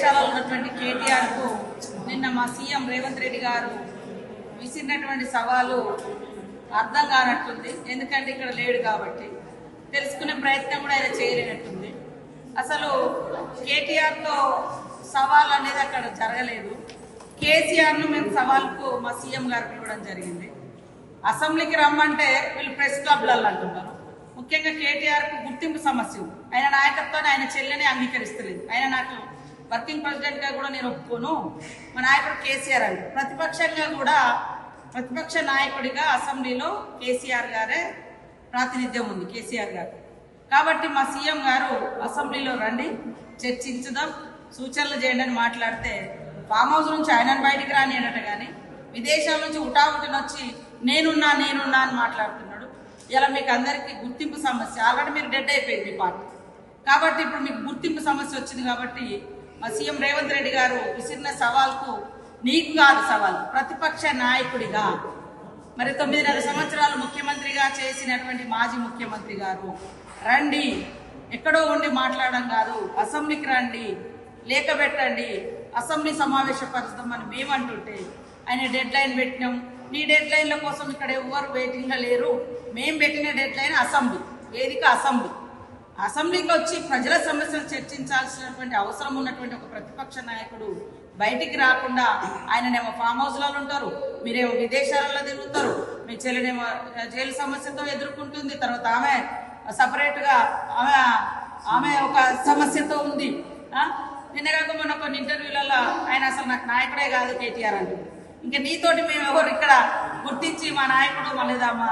విదేశాలలో ఉన్నటువంటి కేటీఆర్ కు నిన్న మా సీఎం రేవంత్ రెడ్డి గారు విసిరినటువంటి సవాలు అర్థం కానట్టుంది. ఎందుకంటే ఇక్కడ లేడు కాబట్టి తెలుసుకునే ప్రయత్నం కూడా ఆయన చేయలేనట్టుంది. అసలు కేటీఆర్తో సవాల్ అనేది అక్కడ జరగలేదు. కేసీఆర్ను మేము సవాల్కు మా సీఎం గారు పిలవడం జరిగింది. అసెంబ్లీకి రమ్మంటే వీళ్ళు ప్రెస్ క్లబ్లలో అంటున్నారు. ముఖ్యంగా కేటీఆర్కు గుర్తింపు సమస్య ఉంది. ఆయన నాయకత్వాన్ని ఆయన చెల్లెనే అంగీకరిస్తలేదు. ఆయన నాకు వర్కింగ్ ప్రెసిడెంట్గా కూడా నేను ఒప్పుకోను, మా నాయకుడు కేసీఆర్ అండి. ప్రతిపక్షంగా కూడా ప్రతిపక్ష నాయకుడిగా అసెంబ్లీలో కేసీఆర్ గారే ప్రాతినిధ్యం ఉంది, కేసీఆర్ గారు. కాబట్టి మా సీఎం గారు అసెంబ్లీలో రండి, చర్చించుదాం, సూచనలు చేయండి అని మాట్లాడితే ఫామ్ హౌస్ నుంచి ఆయనను బయటికి రాని అనట, కానీ విదేశాల నుంచి ఉటావుటిని వచ్చి నేనున్నా అని మాట్లాడుతున్నాడు. ఇలా మీకు అందరికీ గుర్తింపు సమస్య, ఆల్రెడీ మీరు డెడ్ అయిపోయింది మీ పార్టీ. కాబట్టి ఇప్పుడు మీకు గుర్తింపు సమస్య వచ్చింది. కాబట్టి మా సీఎం రేవంత్ రెడ్డి గారు విసిరిన సవాల్కు నీకు కాదు సవాల్, ప్రతిపక్ష నాయకుడిగా, మరి 9.5 సంవత్సరాలు ముఖ్యమంత్రిగా చేసినటువంటి మాజీ ముఖ్యమంత్రి గారు రండి, ఎక్కడో ఉండి మాట్లాడడం కాదు, అసెంబ్లీకి రండి, లేఖ పెట్టండి, అసెంబ్లీ సమావేశపరుస్తామని మేమంటుంటే ఆయన డెడ్ లైన్ పెట్టినాం. నీ డెడ్ లైన్ల కోసం ఇక్కడ ఎవరు వెయిటింగ్గా లేరు, మేము పెట్టిన డెడ్ లైన్ అసెంబ్లీ వేదిక. అసెంబ్లీకి వచ్చి ప్రజల సమస్యలు చర్చించాల్సినటువంటి అవసరం ఉన్నటువంటి ఒక ప్రతిపక్ష నాయకుడు బయటికి రాకుండా ఆయననేమో ఫామ్ హౌస్లలో ఉంటారు, మీరేమో విదేశాలలో తిరుగుతారు, మీ చెల్లినేమో జైలు సమస్యతో ఎదుర్కొంటుంది, తర్వాత ఆమె సపరేట్గా ఆమె ఒక సమస్యతో ఉంది. నిన్నగాక మొన్న కొన్ని ఇంటర్వ్యూలలో ఆయన అసలు నాకు నాయకుడే కాదు కేటీఆర్ అంటుంది. ఇంకా నీతోటి మేము ఎవరు ఇక్కడ గుర్తించి మా నాయకుడు లేదా మా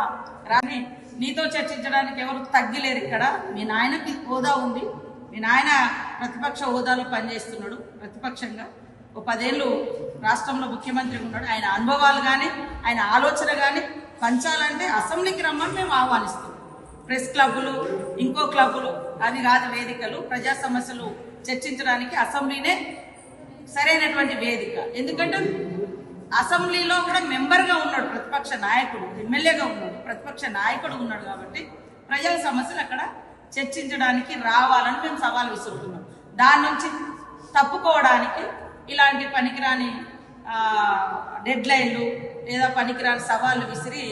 రాని నీతో చర్చించడానికి ఎవరు తగ్గిలేరు. ఇక్కడ మీ నాయనకి హోదా ఉంది, మీ నాయన ప్రతిపక్ష హోదాలో పనిచేస్తున్నాడు. ప్రతిపక్షంగా ఓ 10 ఏళ్ళు రాష్ట్రంలో ముఖ్యమంత్రిగా ఉన్నాడు. ఆయన అనుభవాలు కానీ ఆయన ఆలోచన కానీ పంచాలంటే అసెంబ్లీకి రమ్మని మేము ఆహ్వానిస్తాం. ప్రెస్ క్లబ్బులు, ఇంకో క్లబ్బులు అది కాదు వేదికలు. ప్రజా సమస్యలు చర్చించడానికి అసెంబ్లీనే సరైనటువంటి వేదిక. ఎందుకంటే అసెంబ్లీలో కూడా మెంబర్గా ఉన్నాడు ప్రతిపక్ష నాయకుడు, ఎమ్మెల్యేగా ఉన్నాడు, ప్రతిపక్ష నాయకుడు ఉన్నాడు. కాబట్టి ప్రజల సమస్యలు అక్కడ చర్చించడానికి రావాలని మేము సవాల్ విసురుతున్నాం. దాని నుంచి తప్పుకోవడానికి ఇలాంటి పనికిరాని డెడ్ లైన్లు లేదా పనికిరాని సవాళ్ళు విసిరి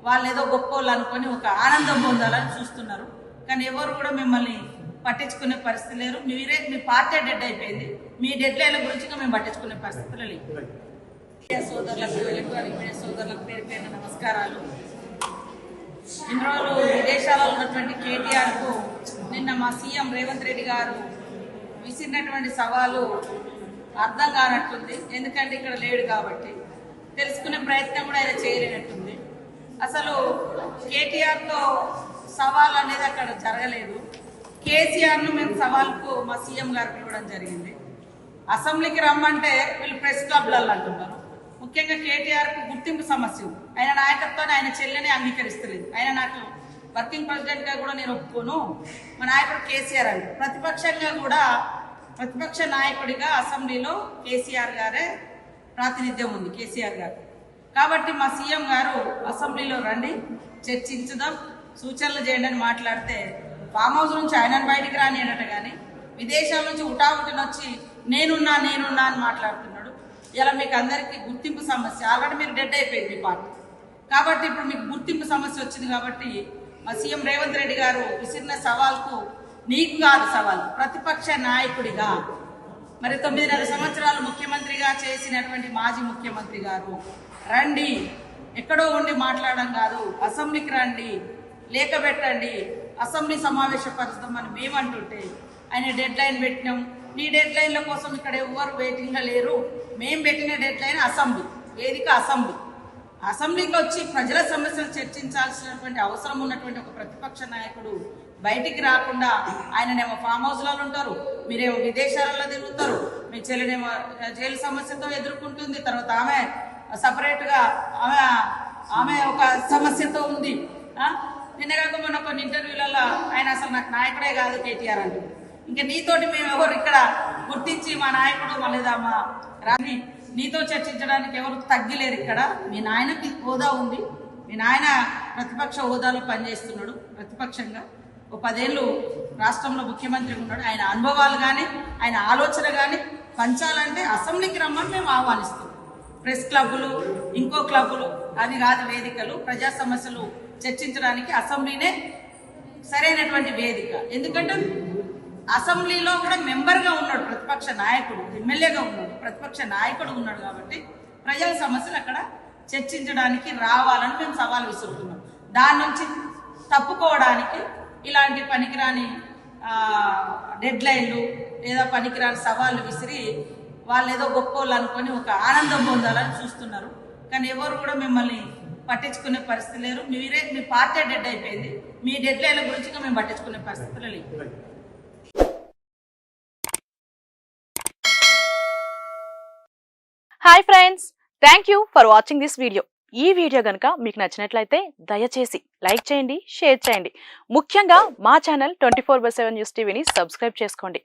వాళ్ళు ఏదో గొప్పోళ్ళు అనుకొని ఒక ఆనందం పొందాలని చూస్తున్నారు. కానీ ఎవరు కూడా మిమ్మల్ని పట్టించుకునే పరిస్థితి లేరు. మీ పార్టీ డెడ్ అయిపోయింది, మీ డెడ్ లైన్ల గురించి మేము పట్టించుకునే పరిస్థితులు లేవు. సోదరులకు, ఎలక్ట్రానిక్ సోదరులకు పేరు పేరున నమస్కారాలు. ఇన్ని రోజులు విదేశాలలో ఉన్నటువంటి కేటీఆర్ కు నిన్న మా సీఎం రేవంత్ రెడ్డి గారు విసిరినటువంటి సవాలు అర్థం కానట్టుంది. ఎందుకంటే ఇక్కడ లేడు కాబట్టి తెలుసుకునే ప్రయత్నం కూడా ఆయన చేయలేనట్టుంది. అసలు కేటీఆర్తో సవాల్ అనేది అక్కడ జరగలేదు. కేసీఆర్ను మేము సవాల్కు మా సీఎం గారు పిలవడం జరిగింది. అసెంబ్లీకి రమ్మంటే వీళ్ళు ప్రెస్ క్లబ్లలో అంటున్నారు. ముఖ్యంగా కేటీఆర్కు గుర్తింపు సమస్య ఉంది. ఆయన నాయకత్వాన్ని ఆయన చెల్లెనే అంగీకరిస్తలేదు. ఆయన నాకు వర్కింగ్ ప్రెసిడెంట్గా కూడా నేను ఒప్పుకోను, మా నాయకుడు కేసీఆర్ అండి. ప్రతిపక్షంగా కూడా ప్రతిపక్ష నాయకుడిగా అసెంబ్లీలో కేసీఆర్ గారే ప్రాతినిధ్యం ఉంది, కేసీఆర్ గారు. కాబట్టి మా సీఎం గారు అసెంబ్లీలో రండి, చర్చించుదాం, సూచనలు చేయండి అని మాట్లాడితే ఫామ్ హౌస్ నుంచి ఆయనను బయటికి రాని అనట, కానీ విదేశాల నుంచి ఉటావుటిని వచ్చి నేనున్నా అని మాట్లాడుతున్నాడు. ఇలా మీకు అందరికీ గుర్తింపు సమస్య, ఆల్రెడీ మీరు డెడ్ అయిపోయింది మీ పార్టీ. కాబట్టి ఇప్పుడు మీకు గుర్తింపు సమస్య వచ్చింది. కాబట్టి మా సీఎం రేవంత్ రెడ్డి గారు విసిరిన సవాల్కు నీకు కాదు సవాల్, ప్రతిపక్ష నాయకుడిగా, మరి 9.5 సంవత్సరాలు ముఖ్యమంత్రిగా చేసినటువంటి మాజీ ముఖ్యమంత్రి గారు రండి, ఎక్కడో ఉండి మాట్లాడడం కాదు, అసెంబ్లీకి రండి, లేఖ పెట్టండి, అసెంబ్లీ సమావేశపరుస్తామని మేమంటుంటే ఆయన డెడ్ లైన్ పెట్టినాం. నీ డెడ్ లైన్ల కోసం ఇక్కడ ఎవరు వెయిటింగ్గా లేరు, మేము పెట్టిన డెడ్ లైన్ అసెంబ్లీ వేదిక. అసెంబ్లీకి వచ్చి ప్రజల సమస్యలు చర్చించాల్సినటువంటి అవసరం ఉన్నటువంటి ఒక ప్రతిపక్ష నాయకుడు బయటికి రాకుండా ఆయననేమో ఫామ్ హౌస్లలో ఉంటారు, మీరేమో విదేశాలలో తిరుగుతారు, మీ చెల్లినేమో జైలు సమస్యతో ఎదుర్కొంటుంది, తర్వాత ఆమె సపరేట్గా ఆమె ఒక సమస్యతో ఉంది. నిన్నగాక మొన్న కొన్ని ఇంటర్వ్యూలలో ఆయన అసలు నాకు నాయకుడే కాదు కేటీఆర్ అంటుంది. ఇంకా నీతోటి మేము ఎవరు ఇక్కడ గుర్తించి మా నాయకుడు లేదా మా రాని నీతో చర్చించడానికి ఎవరు తగ్గిలేరు. ఇక్కడ మీ నాయనకి హోదా ఉంది, మీ నాయన ప్రతిపక్ష హోదాలో పనిచేస్తున్నాడు. ప్రతిపక్షంగా ఓ 10 ఏళ్ళు రాష్ట్రంలో ముఖ్యమంత్రిగా ఉన్నాడు. ఆయన అనుభవాలు కానీ ఆయన ఆలోచన కానీ పంచాలంటే అసెంబ్లీకి రమ్మని మేము ఆహ్వానిస్తాం. ప్రెస్ క్లబ్బులు, ఇంకో క్లబ్బులు, అవి కాదు వేదికలు. ప్రజా సమస్యలు చర్చించడానికి అసెంబ్లీనే సరైనటువంటి వేదిక. ఎందుకంటే అసెంబ్లీలో కూడా మెంబర్గా ఉన్నాడు ప్రతిపక్ష నాయకుడు, ఎమ్మెల్యేగా ఉన్నాడు, ప్రతిపక్ష నాయకుడు ఉన్నాడు. కాబట్టి ప్రజల సమస్యలు అక్కడ చర్చించడానికి రావాలని మేము సవాల్ విసురుతున్నాం. దాని నుంచి తప్పుకోవడానికి ఇలాంటి పనికిరాని డెడ్లైన్లు లేదా పనికిరాని సవాళ్ళు విసిరి వాళ్ళు ఏదో గొప్పోళ్ళు అనుకొని ఒక ఆనందం పొందాలని చూస్తున్నారు. కానీ ఎవరు కూడా మిమ్మల్ని పట్టించుకునే పరిస్థితి లేరు. మీ పార్టీ డెడ్ అయిపోయింది. మీ డెడ్లైన్ల గురించి మేము పట్టించుకునే పరిస్థితులు లేవు. Hi friends, thank you for watching this video. ఈ వీడియో కనుక మీకు నచ్చినట్లయితే దయచేసి లైక్ చేయండి, షేర్ చేయండి. ముఖ్యంగా మా ఛానల్ 24/7 న్యూస్ టీవీని సబ్స్క్రైబ్ చేసుకోండి.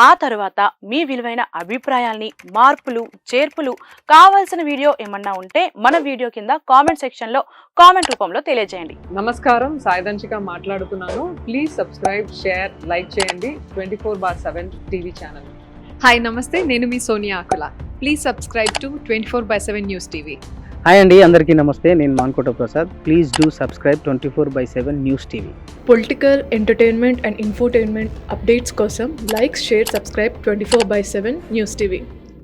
ఆ తర్వాత మీ విలువైన అభిప్రాయాల్ని, మార్పులు, చేర్పులు, కావాల్సిన వీడియో ఏమన్నా ఉంటే మన వీడియో కింద కామెంట్ సెక్షన్లో కామెంట్ రూపంలో తెలియజేయండి. నమస్కారం, సాయిదంచిక మాట్లాడుతున్నాను. ప్లీజ్ సబ్స్క్రైబ్, షేర్, లైక్ చేయండి 24/7 టీవీ ఛానల్. హాయ్ నమస్తే, నేను మీ Sonia Akula. Please subscribe to 24/7 news TV. Hi అండి, అందరికీ నమస్తే. నేను Mankota Prasad. Please do subscribe 24/7 news TV. Political, entertainment and infotainment updates కోసం like, share, subscribe 24/7 news TV.